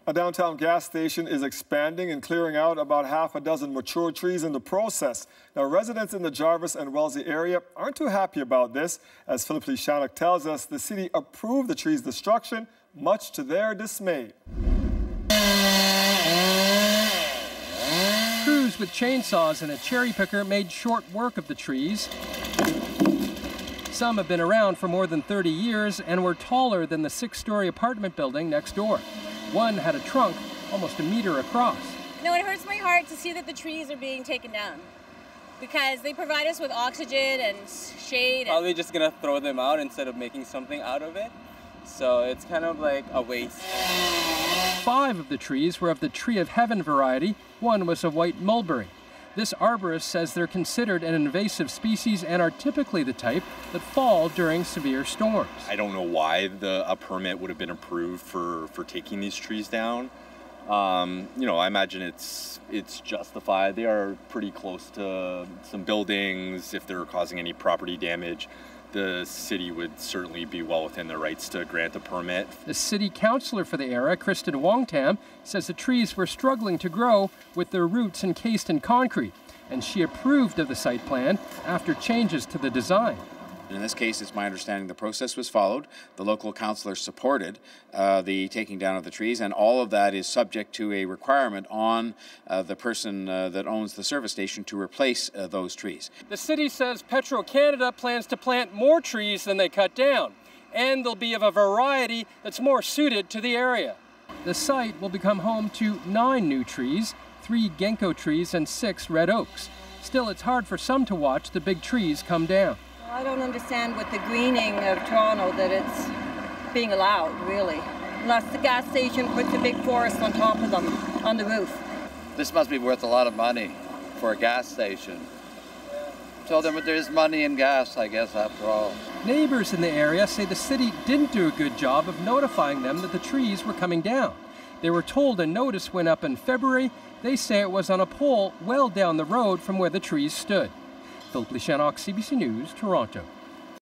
A downtown gas station is expanding and clearing out about half a dozen mature trees in the process. Now, residents in the Jarvis and Wellesley area aren't too happy about this. As Philip Lishanuk tells us, the city approved the tree's destruction, much to their dismay. Crews with chainsaws and a cherry picker made short work of the trees. Some have been around for more than 30 years and were taller than the 6-story apartment building next door. One had a trunk almost a meter across. No, it hurts my heart to see that the trees are being taken down because they provide us with oxygen and shade. Probably just gonna throw them out instead of making something out of it. So it's kind of like a waste. 5 of the trees were of the tree of heaven variety. One was a white mulberry. This arborist says they're considered an invasive species and are typically the type that fall during severe storms. I don't know why a permit would have been approved for taking these trees down. I imagine it's justified. They are pretty close to some buildings. If they're causing any property damage, the city would certainly be well within their rights to grant a permit. The city councillor for the area, Kristen Wongtam, says the trees were struggling to grow with their roots encased in concrete, and she approved of the site plan after changes to the design. In this case, it's my understanding the process was followed. The local councillor supported the taking down of the trees, and all of that is subject to a requirement on the person that owns the service station to replace those trees. The city says Petro-Canada plans to plant more trees than they cut down, and they'll be of a variety that's more suited to the area. The site will become home to 9 new trees, 3 ginkgo trees and 6 red oaks. Still, it's hard for some to watch the big trees come down. I don't understand with the greening of Toronto that it's being allowed, really. Unless the gas station puts a big forest on top of them, on the roof. This must be worth a lot of money for a gas station. So there's money in gas, I guess, after all. Neighbors in the area say the city didn't do a good job of notifying them that the trees were coming down. They were told a notice went up in February. They say it was on a pole well down the road from where the trees stood. Philip Lishanuk, CBC News, Toronto.